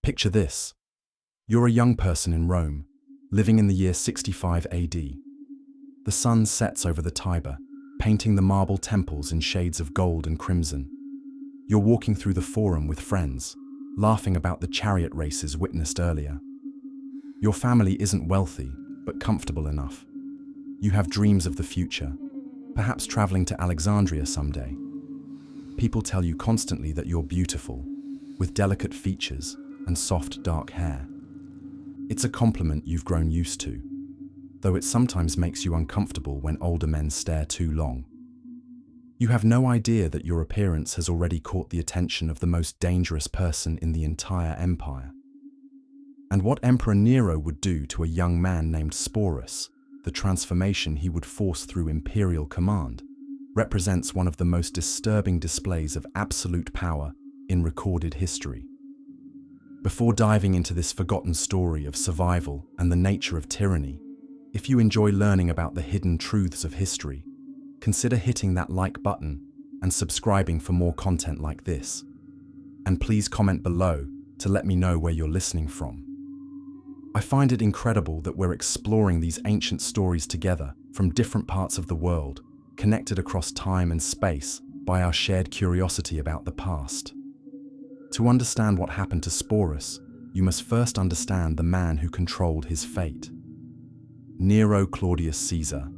Picture this. You're a young person in Rome, living in the year 65 AD. The sun sets over the Tiber, painting the marble temples in shades of gold and crimson. You're walking through the Forum with friends, laughing about the chariot races witnessed earlier. Your family isn't wealthy, but comfortable enough. You have dreams of the future, perhaps traveling to Alexandria someday. People tell you constantly that you're beautiful, with delicate features and soft dark hair. It's a compliment you've grown used to, though it sometimes makes you uncomfortable when older men stare too long. You have no idea that your appearance has already caught the attention of the most dangerous person in the entire empire. And what Emperor Nero would do to a young man named Sporus, the transformation he would force through imperial command, represents one of the most disturbing displays of absolute power in recorded history. Before diving into this forgotten story of survival and the nature of tyranny, if you enjoy learning about the hidden truths of history, consider hitting that like button and subscribing for more content like this. And please comment below to let me know where you're listening from. I find it incredible that we're exploring these ancient stories together from different parts of the world, connected across time and space by our shared curiosity about the past. To understand what happened to Sporus, you must first understand the man who controlled his fate. Nero Claudius Caesar,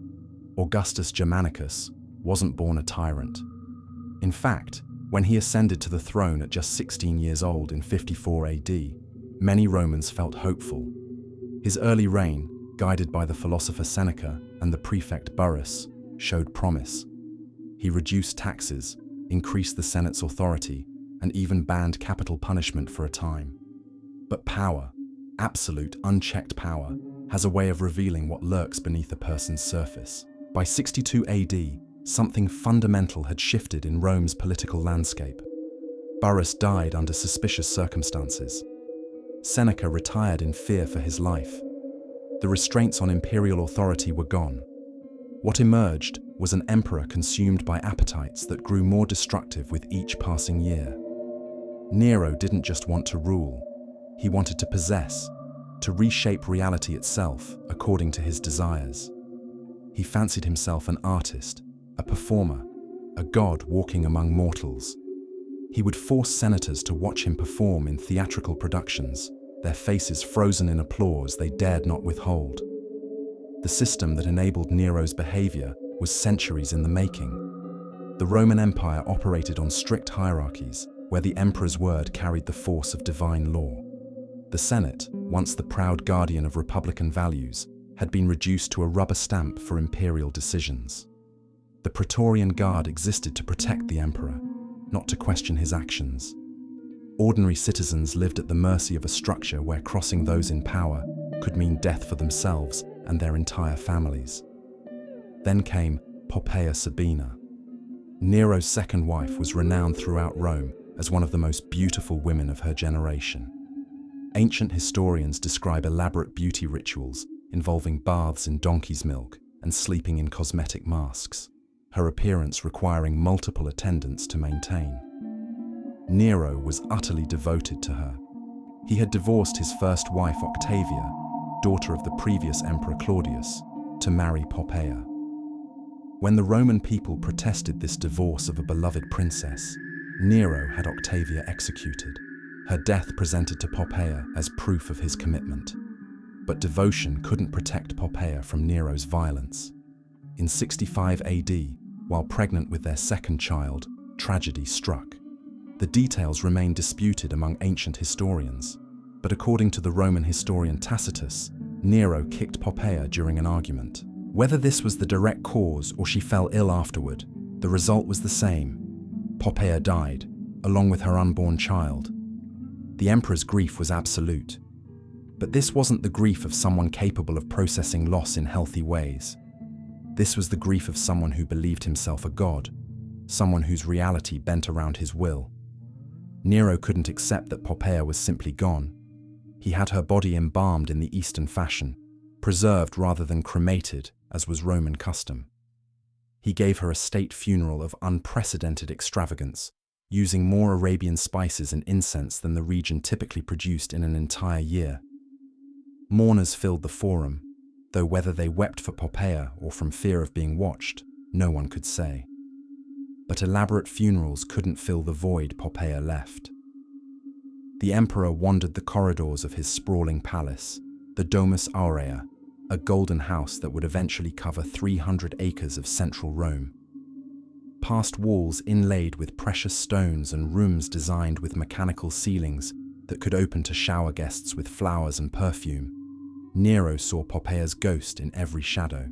Augustus Germanicus, wasn't born a tyrant. In fact, when he ascended to the throne at just 16 years old in 54 AD, many Romans felt hopeful. His early reign, guided by the philosopher Seneca and the prefect Burrus, showed promise. He reduced taxes, increased the Senate's authority, and even banned capital punishment for a time. But power, absolute, unchecked power, has a way of revealing what lurks beneath a person's surface. By 62 AD, something fundamental had shifted in Rome's political landscape. Burrus died under suspicious circumstances. Seneca retired in fear for his life. The restraints on imperial authority were gone. What emerged was an emperor consumed by appetites that grew more destructive with each passing year. Nero didn't just want to rule, he wanted to possess, to reshape reality itself according to his desires. He fancied himself an artist, a performer, a god walking among mortals. He would force senators to watch him perform in theatrical productions, their faces frozen in applause they dared not withhold. The system that enabled Nero's behavior was centuries in the making. The Roman Empire operated on strict hierarchies, where the emperor's word carried the force of divine law. The Senate, once the proud guardian of republican values, had been reduced to a rubber stamp for imperial decisions. The Praetorian Guard existed to protect the emperor, not to question his actions. Ordinary citizens lived at the mercy of a structure where crossing those in power could mean death for themselves and their entire families. Then came Poppaea Sabina. Nero's second wife was renowned throughout Rome as one of the most beautiful women of her generation. Ancient historians describe elaborate beauty rituals involving baths in donkey's milk and sleeping in cosmetic masks, her appearance requiring multiple attendants to maintain. Nero was utterly devoted to her. He had divorced his first wife Octavia, daughter of the previous emperor Claudius, to marry Poppaea. When the Roman people protested this divorce of a beloved princess, Nero had Octavia executed. Her death presented to Poppaea as proof of his commitment. But devotion couldn't protect Poppaea from Nero's violence. In 65 AD, while pregnant with their second child, tragedy struck. The details remain disputed among ancient historians, but according to the Roman historian Tacitus, Nero kicked Poppaea during an argument. Whether this was the direct cause or she fell ill afterward, the result was the same. Poppaea died, along with her unborn child. The emperor's grief was absolute. But this wasn't the grief of someone capable of processing loss in healthy ways. This was the grief of someone who believed himself a god, someone whose reality bent around his will. Nero couldn't accept that Poppaea was simply gone. He had her body embalmed in the Eastern fashion, preserved rather than cremated, as was Roman custom. He gave her a state funeral of unprecedented extravagance, using more Arabian spices and incense than the region typically produced in an entire year. Mourners filled the forum, though whether they wept for Poppaea or from fear of being watched, no one could say. But elaborate funerals couldn't fill the void Poppaea left. The emperor wandered the corridors of his sprawling palace, the Domus Aurea, a golden house that would eventually cover 300 acres of central Rome. Past walls inlaid with precious stones and rooms designed with mechanical ceilings that could open to shower guests with flowers and perfume, Nero saw Poppaea's ghost in every shadow.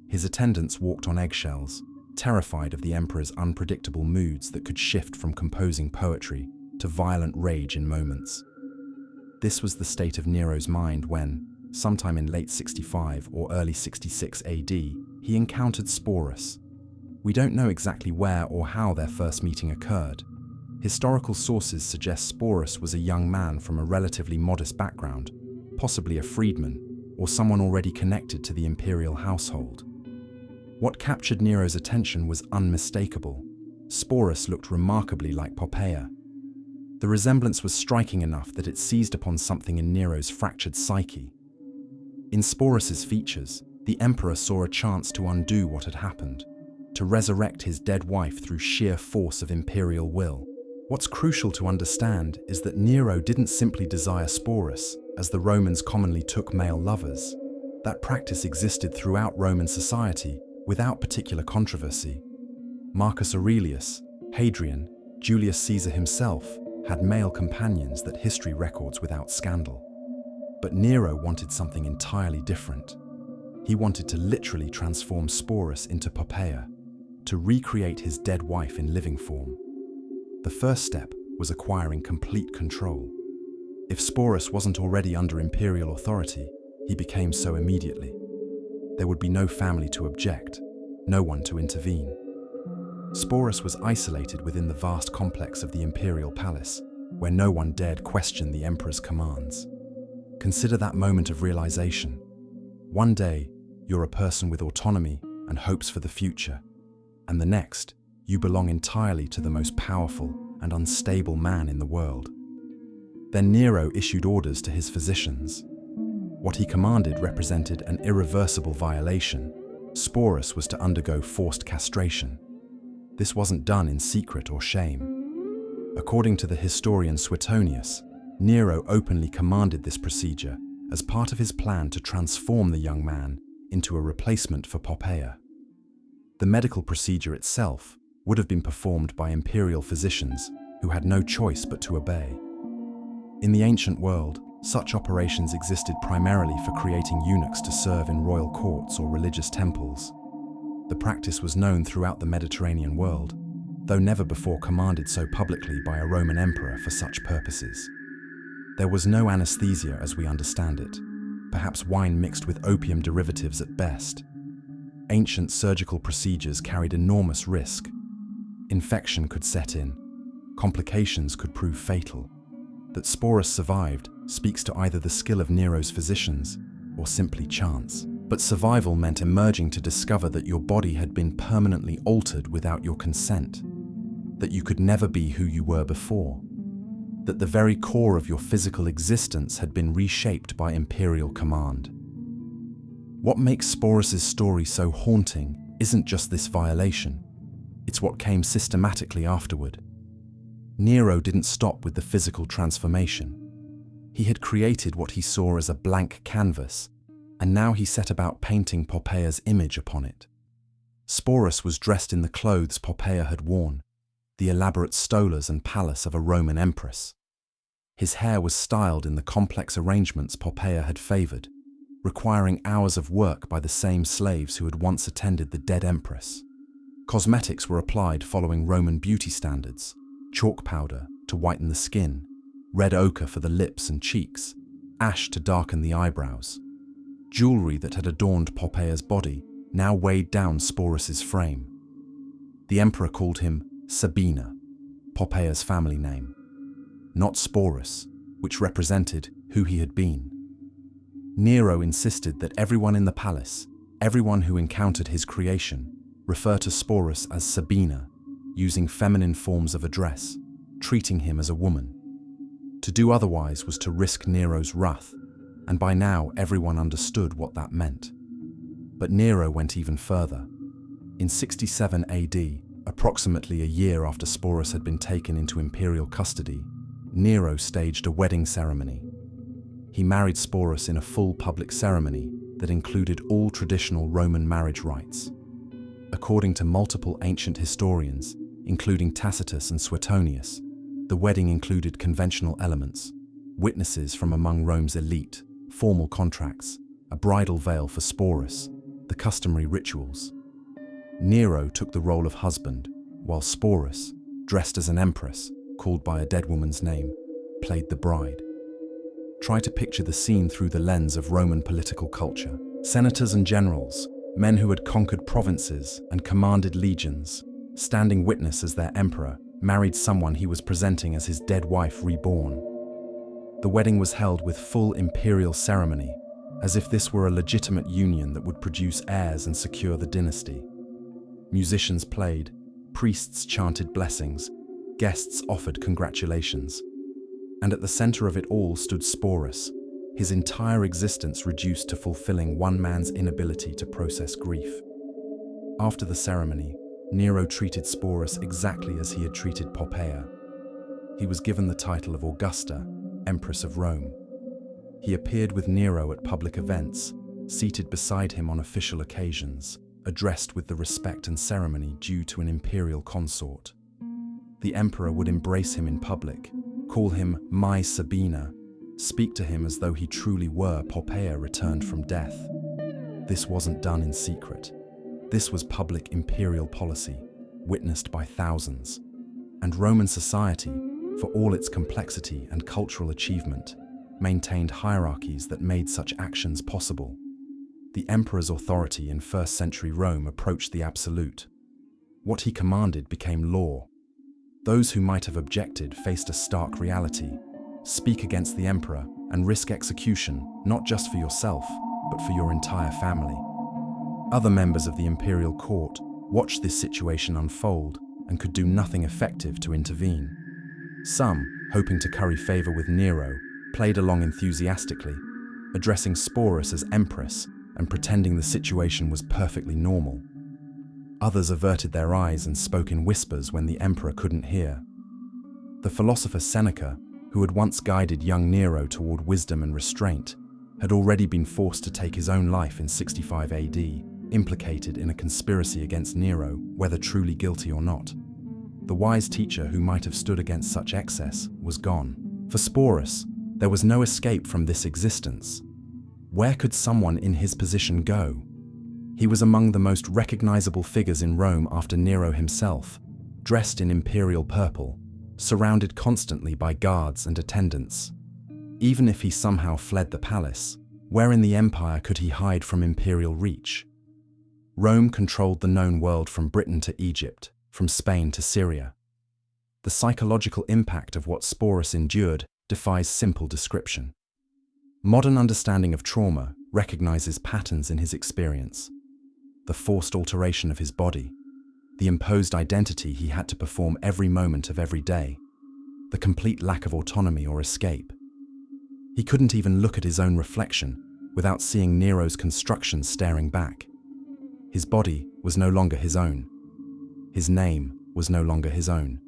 His attendants walked on eggshells, terrified of the emperor's unpredictable moods that could shift from composing poetry to violent rage in moments. This was the state of Nero's mind when, sometime in late 65 or early 66 AD, he encountered Sporus. We don't know exactly where or how their first meeting occurred. Historical sources suggest Sporus was a young man from a relatively modest background, possibly a freedman, or someone already connected to the imperial household. What captured Nero's attention was unmistakable. Sporus looked remarkably like Poppaea. The resemblance was striking enough that it seized upon something in Nero's fractured psyche. In Sporus's features, the emperor saw a chance to undo what had happened, to resurrect his dead wife through sheer force of imperial will. What's crucial to understand is that Nero didn't simply desire Sporus, as the Romans commonly took male lovers. That practice existed throughout Roman society, without particular controversy. Marcus Aurelius, Hadrian, Julius Caesar himself had male companions that history records without scandal. But Nero wanted something entirely different. He wanted to literally transform Sporus into Poppaea, to recreate his dead wife in living form. The first step was acquiring complete control. If Sporus wasn't already under imperial authority, he became so immediately. There would be no family to object, no one to intervene. Sporus was isolated within the vast complex of the imperial palace, where no one dared question the emperor's commands. Consider that moment of realization. One day, you're a person with autonomy and hopes for the future, and the next, you belong entirely to the most powerful and unstable man in the world. Then Nero issued orders to his physicians. What he commanded represented an irreversible violation. Sporus was to undergo forced castration. This wasn't done in secret or shame. According to the historian Suetonius, Nero openly commanded this procedure as part of his plan to transform the young man into a replacement for Poppaea. The medical procedure itself would have been performed by imperial physicians who had no choice but to obey. In the ancient world, such operations existed primarily for creating eunuchs to serve in royal courts or religious temples. The practice was known throughout the Mediterranean world, though never before commanded so publicly by a Roman emperor for such purposes. There was no anesthesia as we understand it, perhaps wine mixed with opium derivatives at best. Ancient surgical procedures carried enormous risk. Infection could set in. Complications could prove fatal. That Sporus survived speaks to either the skill of Nero's physicians or simply chance. But survival meant emerging to discover that your body had been permanently altered without your consent, that you could never be who you were before, that the very core of your physical existence had been reshaped by imperial command. What makes Sporus's story so haunting isn't just this violation, it's what came systematically afterward. Nero didn't stop with the physical transformation. He had created what he saw as a blank canvas, and now he set about painting Poppaea's image upon it. Sporus was dressed in the clothes Poppaea had worn, the elaborate stolas and palace of a Roman empress. His hair was styled in the complex arrangements Poppaea had favored, requiring hours of work by the same slaves who had once attended the dead empress. Cosmetics were applied following Roman beauty standards: chalk powder to whiten the skin, red ochre for the lips and cheeks, ash to darken the eyebrows. Jewelry that had adorned Poppaea's body now weighed down Sporus's frame. The emperor called him Sabina, Poppaea's family name, not Sporus, which represented who he had been. Nero insisted that everyone in the palace, everyone who encountered his creation, refer to Sporus as Sabina, using feminine forms of address, treating him as a woman. To do otherwise was to risk Nero's wrath, and by now everyone understood what that meant. But Nero went even further. In 67 AD, approximately a year after Sporus had been taken into imperial custody, Nero staged a wedding ceremony. He married Sporus in a full public ceremony that included all traditional Roman marriage rites. According to multiple ancient historians, including Tacitus and Suetonius, the wedding included conventional elements, witnesses from among Rome's elite, formal contracts, a bridal veil for Sporus, the customary rituals. Nero took the role of husband, while Sporus, dressed as an empress, called by a dead woman's name, played the bride. Try to picture the scene through the lens of Roman political culture. Senators and generals, men who had conquered provinces and commanded legions, standing witness as their emperor married someone he was presenting as his dead wife reborn. The wedding was held with full imperial ceremony, as if this were a legitimate union that would produce heirs and secure the dynasty. Musicians played, priests chanted blessings, guests offered congratulations. And at the center of it all stood Sporus, his entire existence reduced to fulfilling one man's inability to process grief. After the ceremony, Nero treated Sporus exactly as he had treated Poppaea. He was given the title of Augusta, Empress of Rome. He appeared with Nero at public events, seated beside him on official occasions, addressed with the respect and ceremony due to an imperial consort. The emperor would embrace him in public, call him my Sabina, speak to him as though he truly were Poppaea returned from death. This wasn't done in secret. This was public imperial policy, witnessed by thousands. And Roman society, for all its complexity and cultural achievement, maintained hierarchies that made such actions possible. The emperor's authority in first-century Rome approached the absolute. What he commanded became law. Those who might have objected faced a stark reality. Speak against the emperor and risk execution, not just for yourself, but for your entire family. Other members of the imperial court watched this situation unfold and could do nothing effective to intervene. Some, hoping to curry favor with Nero, played along enthusiastically, addressing Sporus as empress and pretending the situation was perfectly normal. Others averted their eyes and spoke in whispers when the emperor couldn't hear. The philosopher Seneca, who had once guided young Nero toward wisdom and restraint, had already been forced to take his own life in 65 AD, implicated in a conspiracy against Nero, whether truly guilty or not. The wise teacher who might have stood against such excess was gone. For Sporus, there was no escape from this existence. Where could someone in his position go? He was among the most recognizable figures in Rome after Nero himself, dressed in imperial purple, surrounded constantly by guards and attendants. Even if he somehow fled the palace, where in the empire could he hide from imperial reach? Rome controlled the known world from Britain to Egypt, from Spain to Syria. The psychological impact of what Sporus endured defies simple description. Modern understanding of trauma recognizes patterns in his experience. The forced alteration of his body, the imposed identity he had to perform every moment of every day, the complete lack of autonomy or escape. He couldn't even look at his own reflection without seeing Nero's construction staring back. His body was no longer his own. His name was no longer his own.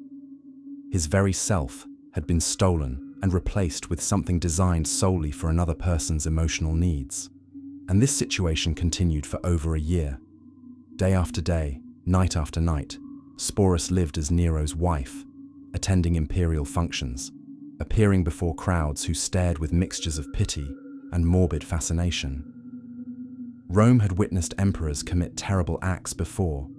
His very self had been stolen and replaced with something designed solely for another person's emotional needs. And this situation continued for over a year. Day after day, night after night, Sporus lived as Nero's wife, attending imperial functions, appearing before crowds who stared with mixtures of pity and morbid fascination. Rome had witnessed emperors commit terrible acts before.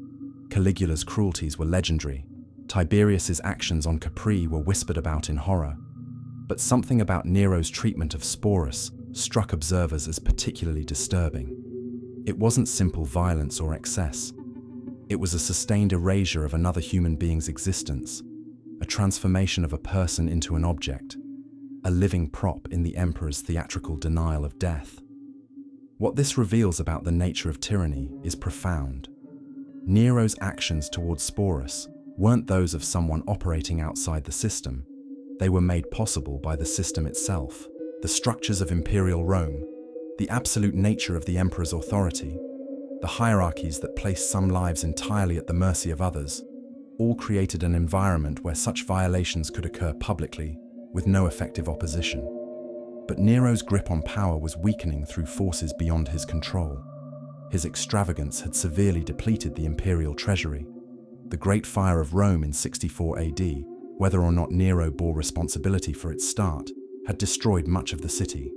Caligula's cruelties were legendary. Tiberius's actions on Capri were whispered about in horror. But something about Nero's treatment of Sporus struck observers as particularly disturbing. It wasn't simple violence or excess. It was a sustained erasure of another human being's existence, a transformation of a person into an object, a living prop in the emperor's theatrical denial of death. What this reveals about the nature of tyranny is profound. Nero's actions towards Sporus weren't those of someone operating outside the system. They were made possible by the system itself. The structures of imperial Rome, the absolute nature of the emperor's authority, the hierarchies that placed some lives entirely at the mercy of others, all created an environment where such violations could occur publicly, with no effective opposition. But Nero's grip on power was weakening through forces beyond his control. His extravagance had severely depleted the imperial treasury. The Great Fire of Rome in 64 AD, whether or not Nero bore responsibility for its start, had destroyed much of the city.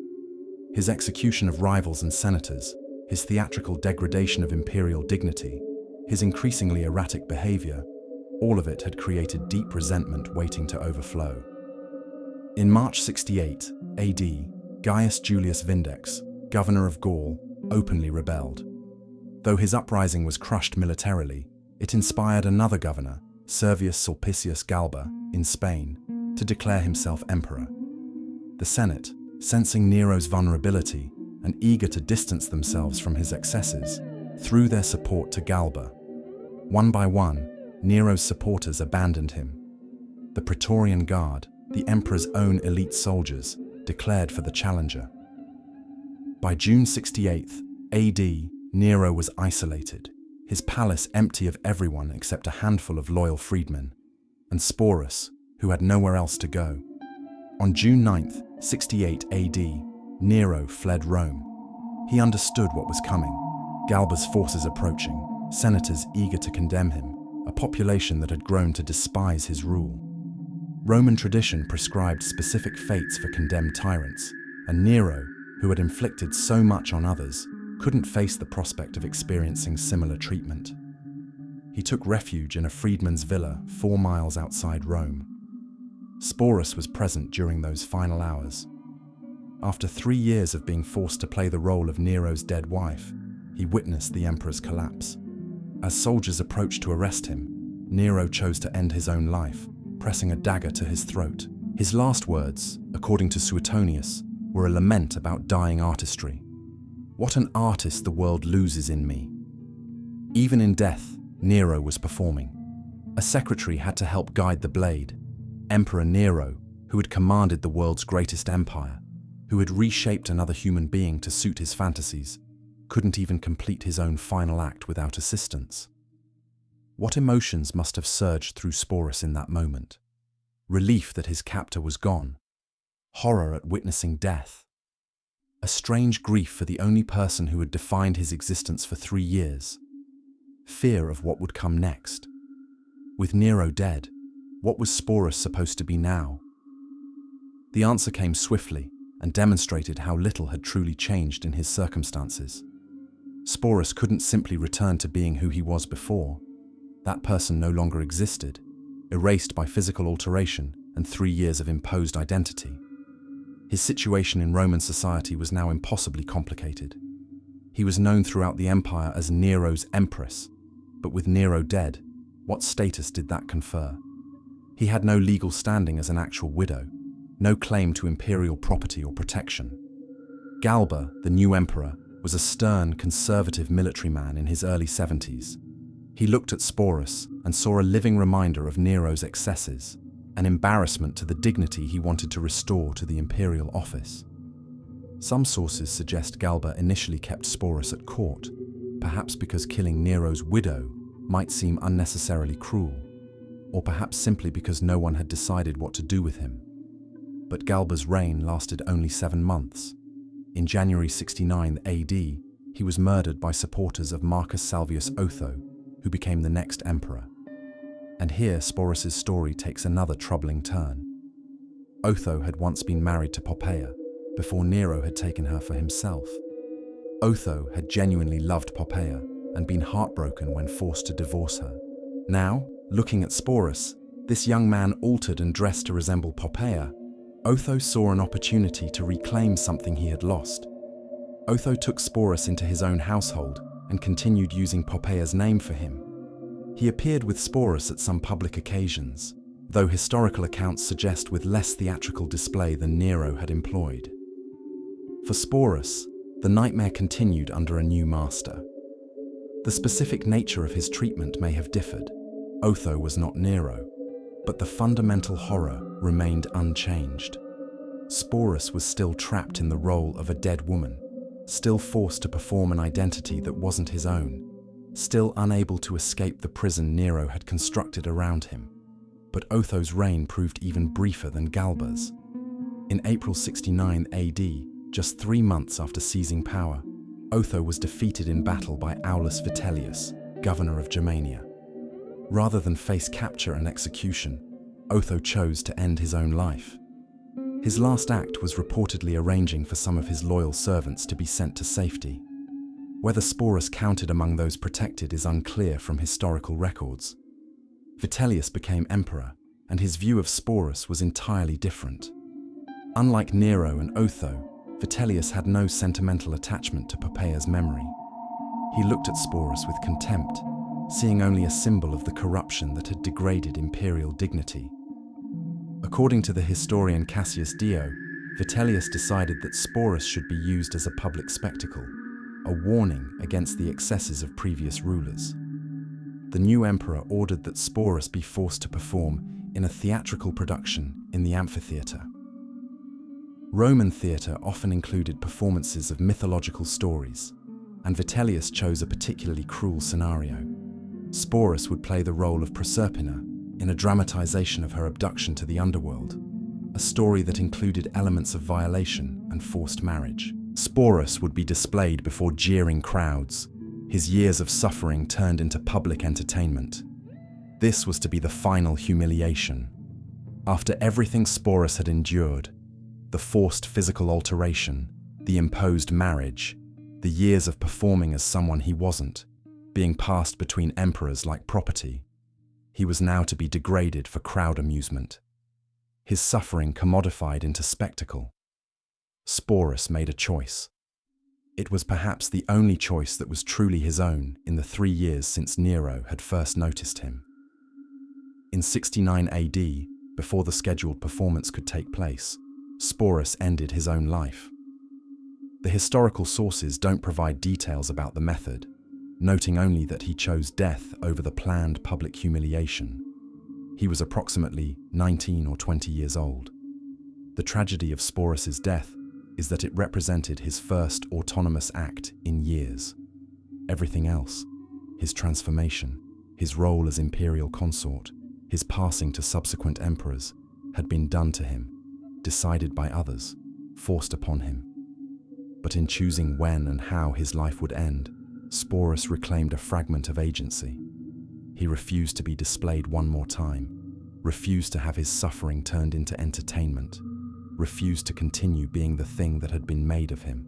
His execution of rivals and senators, his theatrical degradation of imperial dignity, his increasingly erratic behavior, all of it had created deep resentment waiting to overflow. In March 68 AD, Gaius Julius Vindex, governor of Gaul, openly rebelled. Though his uprising was crushed militarily, it inspired another governor, Servius Sulpicius Galba, in Spain, to declare himself emperor. The Senate, sensing Nero's vulnerability and eager to distance themselves from his excesses, threw their support to Galba. One by one, Nero's supporters abandoned him. The Praetorian Guard, the emperor's own elite soldiers, declared for the challenger. By June 68 AD, Nero was isolated, his palace empty of everyone except a handful of loyal freedmen, and Sporus, who had nowhere else to go. On June 9, 68 AD, Nero fled Rome. He understood what was coming: Galba's forces approaching, senators eager to condemn him, a population that had grown to despise his rule. Roman tradition prescribed specific fates for condemned tyrants, and Nero, who had inflicted so much on others, couldn't face the prospect of experiencing similar treatment. He took refuge in a freedman's villa 4 miles outside Rome. Sporus was present during those final hours. After 3 years of being forced to play the role of Nero's dead wife, he witnessed the emperor's collapse. As soldiers approached to arrest him, Nero chose to end his own life, pressing a dagger to his throat. His last words, according to Suetonius, were a lament about dying artistry. "What an artist the world loses in me." Even in death, Nero was performing. A secretary had to help guide the blade. Emperor Nero, who had commanded the world's greatest empire, who had reshaped another human being to suit his fantasies, couldn't even complete his own final act without assistance. What emotions must have surged through Sporus in that moment? Relief that his captor was gone. Horror at witnessing death. A strange grief for the only person who had defined his existence for 3 years. Fear of what would come next. With Nero dead, what was Sporus supposed to be now? The answer came swiftly and demonstrated how little had truly changed in his circumstances. Sporus couldn't simply return to being who he was before. That person no longer existed, erased by physical alteration and 3 years of imposed identity. His situation in Roman society was now impossibly complicated. He was known throughout the empire as Nero's empress, but with Nero dead, what status did that confer? He had no legal standing as an actual widow, no claim to imperial property or protection. Galba, the new emperor, was a stern, conservative military man in his early 70s. He looked at Sporus and saw a living reminder of Nero's excesses, an embarrassment to the dignity he wanted to restore to the imperial office. Some sources suggest Galba initially kept Sporus at court, perhaps because killing Nero's widow might seem unnecessarily cruel, or perhaps simply because no one had decided what to do with him. But Galba's reign lasted only 7 months. In January 69 AD, he was murdered by supporters of Marcus Salvius Otho, who became the next emperor. And here Sporus's story takes another troubling turn. Otho had once been married to Poppaea, before Nero had taken her for himself. Otho had genuinely loved Poppaea and been heartbroken when forced to divorce her. Now, looking at Sporus, this young man altered and dressed to resemble Poppaea, Otho saw an opportunity to reclaim something he had lost. Otho took Sporus into his own household and continued using Poppaea's name for him. He appeared with Sporus at some public occasions, though historical accounts suggest with less theatrical display than Nero had employed. For Sporus, the nightmare continued under a new master. The specific nature of his treatment may have differed. Otho was not Nero, but the fundamental horror remained unchanged. Sporus was still trapped in the role of a dead woman, still forced to perform an identity that wasn't his own, still unable to escape the prison Nero had constructed around him. But Otho's reign proved even briefer than Galba's. In April 69 AD, just 3 months after seizing power, Otho was defeated in battle by Aulus Vitellius, governor of Germania. Rather than face capture and execution, Otho chose to end his own life. His last act was reportedly arranging for some of his loyal servants to be sent to safety. Whether Sporus counted among those protected is unclear from historical records. Vitellius became emperor, and his view of Sporus was entirely different. Unlike Nero and Otho, Vitellius had no sentimental attachment to Poppaea's memory. He looked at Sporus with contempt, seeing only a symbol of the corruption that had degraded imperial dignity. According to the historian Cassius Dio, Vitellius decided that Sporus should be used as a public spectacle, a warning against the excesses of previous rulers. The new emperor ordered that Sporus be forced to perform in a theatrical production in the amphitheatre. Roman theatre often included performances of mythological stories, and Vitellius chose a particularly cruel scenario. Sporus would play the role of Proserpina in a dramatization of her abduction to the underworld, a story that included elements of violation and forced marriage. Sporus would be displayed before jeering crowds, his years of suffering turned into public entertainment. This was to be the final humiliation. After everything Sporus had endured, the forced physical alteration, the imposed marriage, the years of performing as someone he wasn't, being passed between emperors like property, he was now to be degraded for crowd amusement. His suffering commodified into spectacle. Sporus made a choice. It was perhaps the only choice that was truly his own in the 3 years since Nero had first noticed him. In 69 AD, before the scheduled performance could take place, Sporus ended his own life. The historical sources don't provide details about the method, noting only that he chose death over the planned public humiliation. He was approximately 19 or 20 years old. The tragedy of Sporus's death is that it represented his first autonomous act in years. Everything else, his transformation, his role as imperial consort, his passing to subsequent emperors, had been done to him, decided by others, forced upon him. But in choosing when and how his life would end, Sporus reclaimed a fragment of agency. He refused to be displayed one more time, refused to have his suffering turned into entertainment, refused to continue being the thing that had been made of him.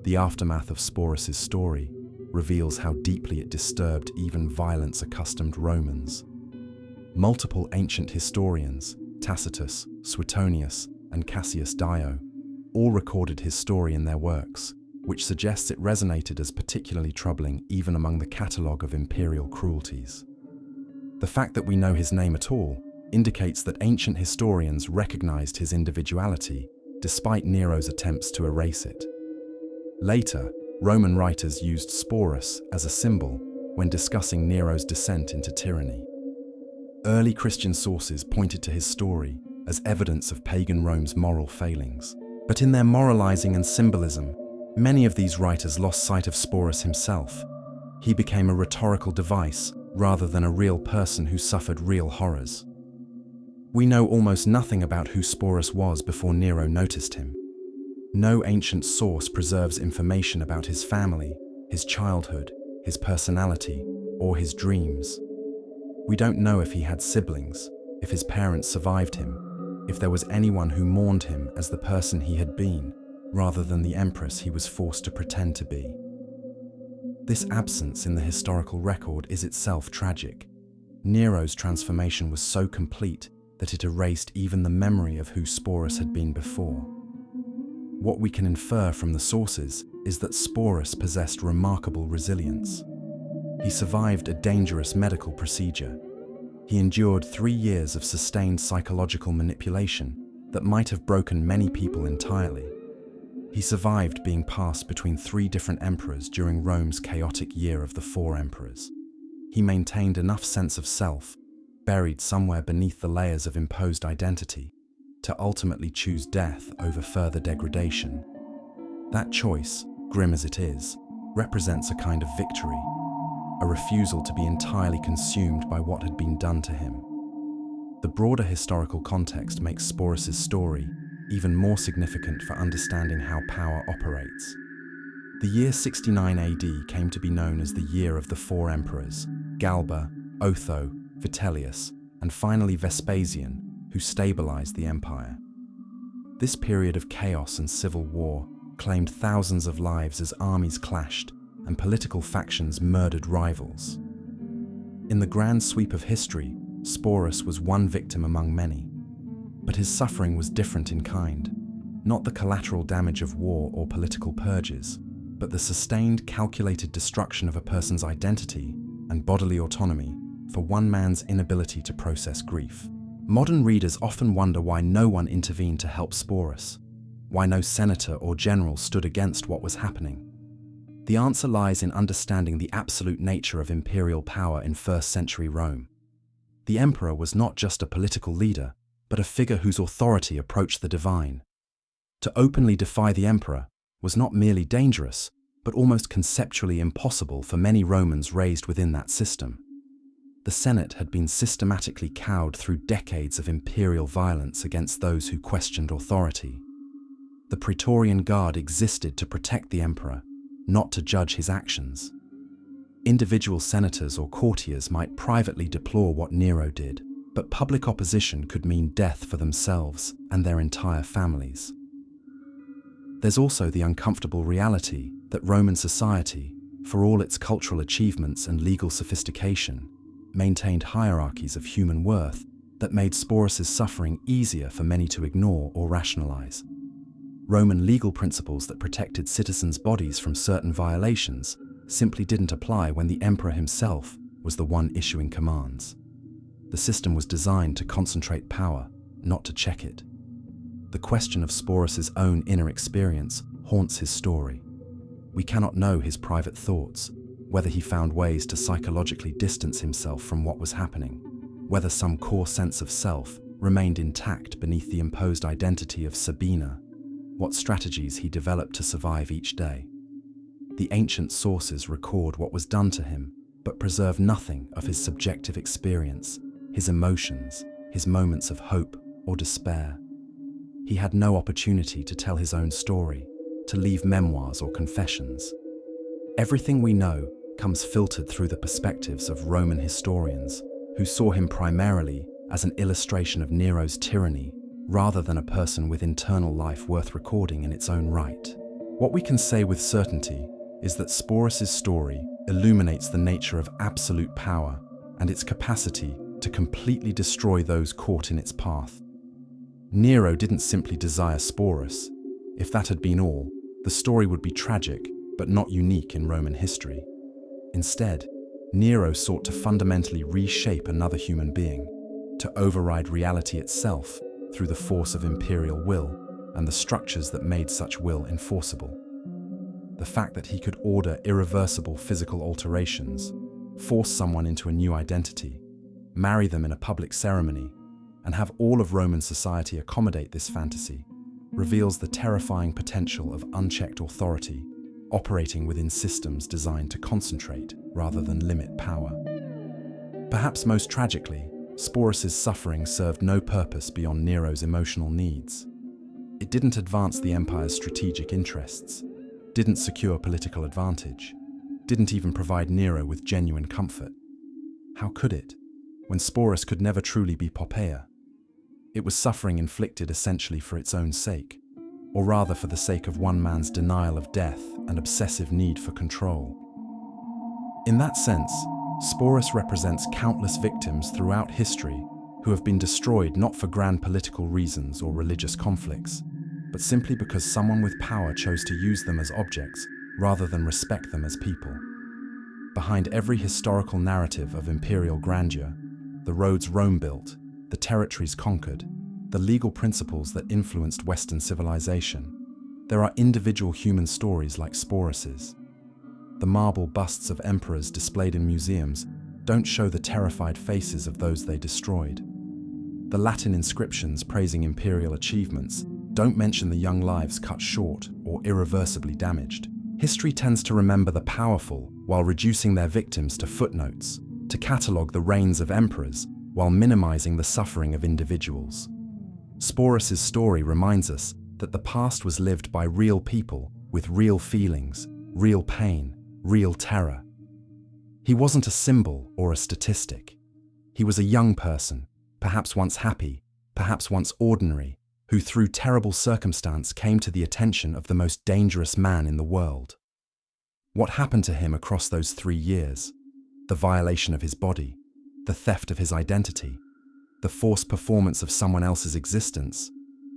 The aftermath of Sporus's story reveals how deeply it disturbed even violence-accustomed Romans. Multiple ancient historians, Tacitus, Suetonius, and Cassius Dio, all recorded his story in their works, which suggests it resonated as particularly troubling even among the catalogue of imperial cruelties. The fact that we know his name at all indicates that ancient historians recognized his individuality, despite Nero's attempts to erase it. Later, Roman writers used Sporus as a symbol when discussing Nero's descent into tyranny. Early Christian sources pointed to his story as evidence of pagan Rome's moral failings. But in their moralizing and symbolism, many of these writers lost sight of Sporus himself. He became a rhetorical device rather than a real person who suffered real horrors. We know almost nothing about who Sporus was before Nero noticed him. No ancient source preserves information about his family, his childhood, his personality, or his dreams. We don't know if he had siblings, if his parents survived him, if there was anyone who mourned him as the person he had been, rather than the empress he was forced to pretend to be. This absence in the historical record is itself tragic. Nero's transformation was so complete that it erased even the memory of who Sporus had been before. What we can infer from the sources is that Sporus possessed remarkable resilience. He survived a dangerous medical procedure. He endured 3 years of sustained psychological manipulation that might have broken many people entirely. He survived being passed between 3 different emperors during Rome's chaotic year of the 4 emperors. he maintained enough sense of self, buried somewhere beneath the layers of imposed identity, to ultimately choose death over further degradation. That choice, grim as it is, represents a kind of victory, a refusal to be entirely consumed by what had been done to him. The broader historical context makes Sporus's story even more significant for understanding how power operates. The year 69 AD came to be known as the Year of the Four Emperors: Galba, Otho, Vitellius, and finally Vespasian, who stabilized the empire. This period of chaos and civil war claimed thousands of lives as armies clashed and political factions murdered rivals. In the grand sweep of history, Sporus was one victim among many. But his suffering was different in kind, not the collateral damage of war or political purges, but the sustained, calculated destruction of a person's identity and bodily autonomy for one man's inability to process grief. Modern readers often wonder why no one intervened to help Sporus, why no senator or general stood against what was happening. The answer lies in understanding the absolute nature of imperial power in first-century Rome. The emperor was not just a political leader, but a figure whose authority approached the divine. To openly defy the emperor was not merely dangerous, but almost conceptually impossible for many Romans raised within that system. The Senate had been systematically cowed through decades of imperial violence against those who questioned authority. The Praetorian Guard existed to protect the emperor, not to judge his actions. Individual senators or courtiers might privately deplore what Nero did, but public opposition could mean death for themselves and their entire families. There's also the uncomfortable reality that Roman society, for all its cultural achievements and legal sophistication, maintained hierarchies of human worth that made Sporus's suffering easier for many to ignore or rationalize. Roman legal principles that protected citizens' bodies from certain violations simply didn't apply when the emperor himself was the one issuing commands. The system was designed to concentrate power, not to check it. The question of Sporus's own inner experience haunts his story. We cannot know his private thoughts, whether he found ways to psychologically distance himself from what was happening, whether some core sense of self remained intact beneath the imposed identity of Sabina, what strategies he developed to survive each day. The ancient sources record what was done to him, but preserve nothing of his subjective experience, his emotions, his moments of hope or despair. He had no opportunity to tell his own story, to leave memoirs or confessions. Everything we know comes filtered through the perspectives of Roman historians, who saw him primarily as an illustration of Nero's tyranny, rather than a person with internal life worth recording in its own right. What we can say with certainty is that Sporus's story illuminates the nature of absolute power and its capacity to completely destroy those caught in its path. Nero didn't simply desire Sporus. If that had been all, the story would be tragic, but not unique in Roman history. Instead, Nero sought to fundamentally reshape another human being, to override reality itself through the force of imperial will and the structures that made such will enforceable. The fact that he could order irreversible physical alterations, force someone into a new identity, marry them in a public ceremony, and have all of Roman society accommodate this fantasy, reveals the terrifying potential of unchecked authority operating within systems designed to concentrate rather than limit power. Perhaps most tragically, Sporus's suffering served no purpose beyond Nero's emotional needs. It didn't advance the empire's strategic interests, didn't secure political advantage, didn't even provide Nero with genuine comfort. How could it, when Sporus could never truly be Poppaea? It was suffering inflicted essentially for its own sake, or rather for the sake of one man's denial of death and obsessive need for control. In that sense, Sporus represents countless victims throughout history who have been destroyed not for grand political reasons or religious conflicts, but simply because someone with power chose to use them as objects rather than respect them as people. Behind every historical narrative of imperial grandeur, the roads Rome built, the territories conquered, the legal principles that influenced Western civilization, there are individual human stories like Sporus's. The marble busts of emperors displayed in museums don't show the terrified faces of those they destroyed. The Latin inscriptions praising imperial achievements don't mention the young lives cut short or irreversibly damaged. History tends to remember the powerful while reducing their victims to footnotes, to catalogue the reigns of emperors while minimizing the suffering of individuals. Sporus's story reminds us that the past was lived by real people with real feelings, real pain, real terror. He wasn't a symbol or a statistic. He was a young person, perhaps once happy, perhaps once ordinary, who through terrible circumstance came to the attention of the most dangerous man in the world. What happened to him across those 3 years? The violation of his body, the theft of his identity, the forced performance of someone else's existence,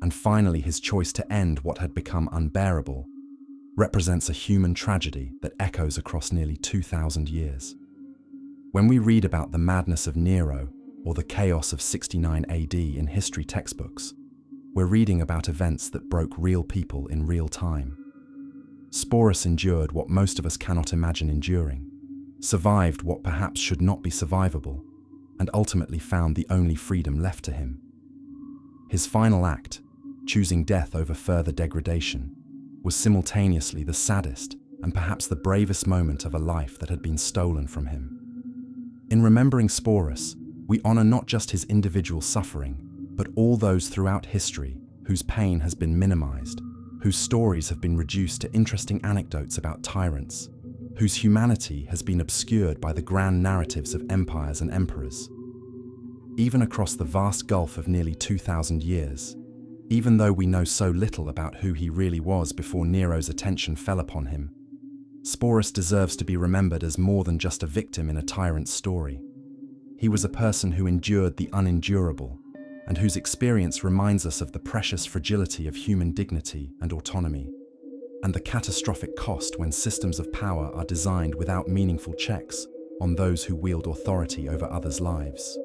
and finally his choice to end what had become unbearable, represents a human tragedy that echoes across nearly 2,000 years. When we read about the madness of Nero or the chaos of 69 AD in history textbooks, we're reading about events that broke real people in real time. Sporus endured what most of us cannot imagine enduring, survived what perhaps should not be survivable, and ultimately found the only freedom left to him. His final act, choosing death over further degradation, was simultaneously the saddest and perhaps the bravest moment of a life that had been stolen from him. In remembering Sporus, we honor not just his individual suffering, but all those throughout history whose pain has been minimized, whose stories have been reduced to interesting anecdotes about tyrants, whose humanity has been obscured by the grand narratives of empires and emperors. Even across the vast gulf of nearly 2,000 years, even though we know so little about who he really was before Nero's attention fell upon him, Sporus deserves to be remembered as more than just a victim in a tyrant's story. He was a person who endured the unendurable, and whose experience reminds us of the precious fragility of human dignity and autonomy, and the catastrophic cost when systems of power are designed without meaningful checks on those who wield authority over others' lives.